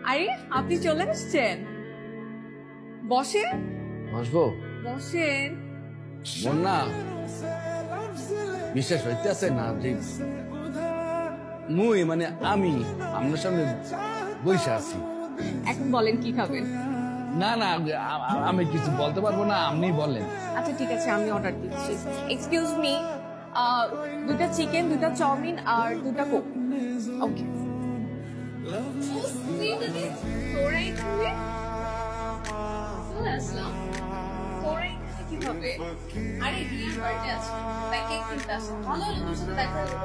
আরে আপনি চলে আসছেন, বসেন। বসবো? বসেন। বন্যা বিশ্বাস হইতেছে না যে মুই মানে আমি আপনার সামনে বসে আছি। এখন বলেন কি খাবেন? না না আমি কিছু বলতে পারবো না, আপনি বলেন। আচ্ছা ঠিক আছে, আমি অর্ডার দিচ্ছি। এক্সকিউজ মি, 2টা চিকেন, 2টা চাউমিন আর 2টা কোক। ওকে। কিভাবে? আরে রিয়ার বার্থডে আছে, তাই কেক কিনতে আসে। ভালো হলো তোর সাথে দেখা হলো।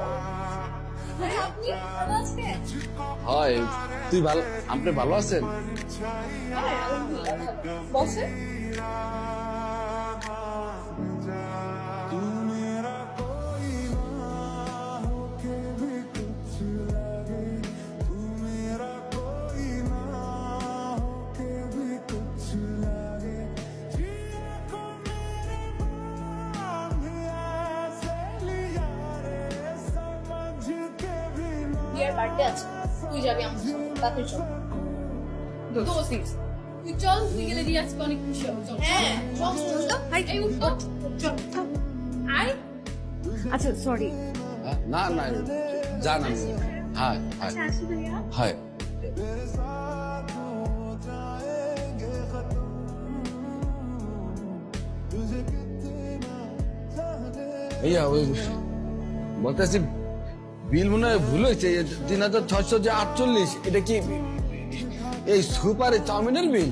আরে আপনি ভালো আছেন? হয় তুই ভালো, আপনি ভালো আছেন? হ্যাঁ আলহামদুলিল্লাহ ভালো। বসেন। রিয়ার বার্থডে আছে, তুই যাবি আমার সাথে, তাড়াতাড়ি চল। তুই চল, তুই গেলে রিয়া আজকে অনেক খুশি হবে। হ্যাঁ চল চল তো। এই উঠ তো, চল থাম। আয়। আচ্ছা সরি। না না জান আমি। হ্যাঁ হ্যাঁ আচ্ছা আসি ভাইয়া। হ্যাঁ ভাইয়া ওই বলতেছি বিল মনে হয় ভুল হয়েছে, 3648। এটা কি এই সুপারে চাউমিনের বিল?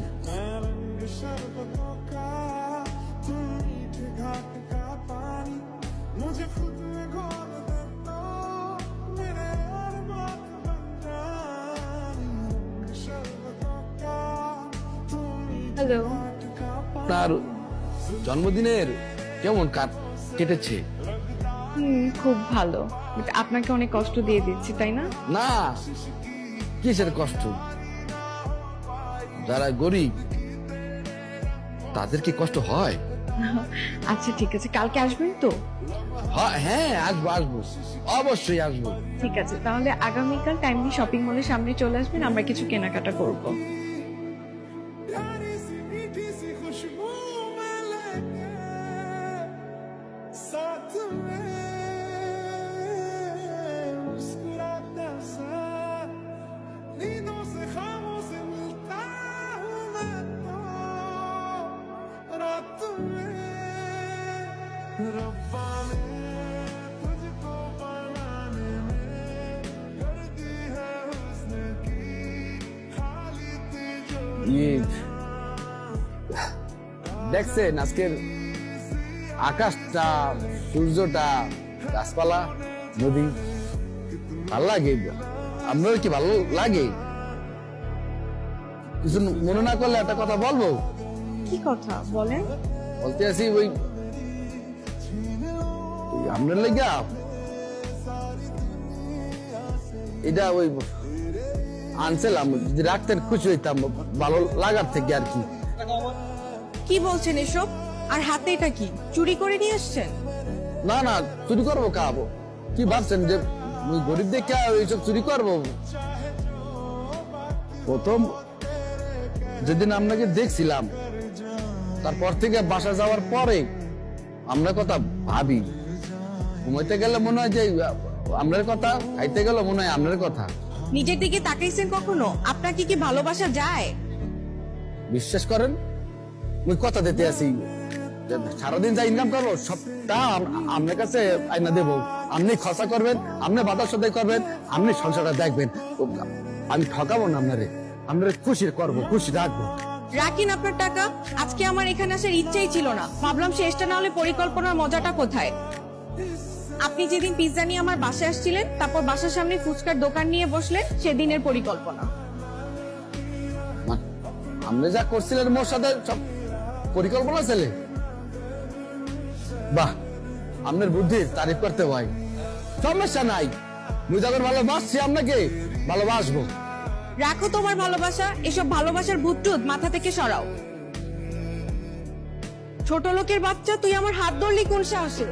হ্যালো। আপনার জন্মদিনের কেমন কেটেছে? খুব ভালো। আপনাকে অনেক কষ্ট দিয়ে দিচ্ছি তাই না? না কিসের কষ্ট, যারা গরিব তাদের কি কষ্ট হয়? আচ্ছা ঠিক আছে, কালকে আসবেন তো? হ্যাঁ আসবো আসবো, অবশ্যই আসবো। ঠিক আছে, তাহলে আগামীকাল টাইমলি শপিং মলের সামনে চলে আসবেন, আমরা কিছু কেনাকাটা করব। দেখছেন আজকের আকাশটা, সূর্যটা, গাছপালা, নদী, ভালো লাগে? আপনার কি ভালো লাগে? কিছু মনে না করলে একটা কথা বলবো। কি কথা বলেন? বলতে আছি ওই আপনার লেগা এটা ওই আনছিলাম, যদি রাখতেন খুশি হইতাম, ভালো লাগার থেকে আর কি। কি বলছেন এসব? আর হাতে এটা কি, চুরি করে নিয়ে আসছেন? না না চুরি করবো খাবো, কি ভাবছেন যে গরিব দেখে এইসব চুরি করবো? প্রথম যেদিন আপনাকে দেখছিলাম, তারপর থেকে বাসা যাওয়ার পরে আপনার কথা ভাবি। ঘুমাইতে গেলে মনে হয় যে আপনার কথা, খাইতে গেলে মনে হয় আপনার কথা। নিজের দিকে তাকাইছেন কখনো? আপনাকে কি ভালোবাসা যায়? বিশ্বাস করেন ওই কথা দিতে আছি, সারাদিন যা ইনকাম করবো সবটা আপনার কাছে আইনা দেবো। আপনি খরচা করবেন, আপনি বাধা সদাই করবেন, আপনি সংসারটা দেখবেন। আমি ঠকাবো না আপনারে, আপনারে খুশি করবো, খুশি রাখবো। রাখিন আপনার টাকা। আজকে আমার এখানে আসার ইচ্ছেই ছিল না, ভাবলাম শেষটা না হলে পরিকল্পনার মজাটা কোথায়। আপনি যেদিন পিৎজা নিয়ে আমার বাসায় আসছিলেন, তারপর বাসার সামনে ফুচকার দোকান নিয়ে বসলেন, সেদিনের পরিকল্পনা। আপনি যা করছিলেন মোর সাথে সব পরিকল্পনা ছেলে। বাহ, আপনার বুদ্ধির তারিফ করতে হয়, সমস্যা নাই। মুই যখন ভালোবাসছি আপনাকে ভালোবাসবো। রাখো তোমার ভালোবাসা, এসব ভালোবাসার ভূতটুত মাথা থেকে সরাও। ছোট লোকের বাচ্চা, তুই আমার হাত ধরলি কোন সাহসে?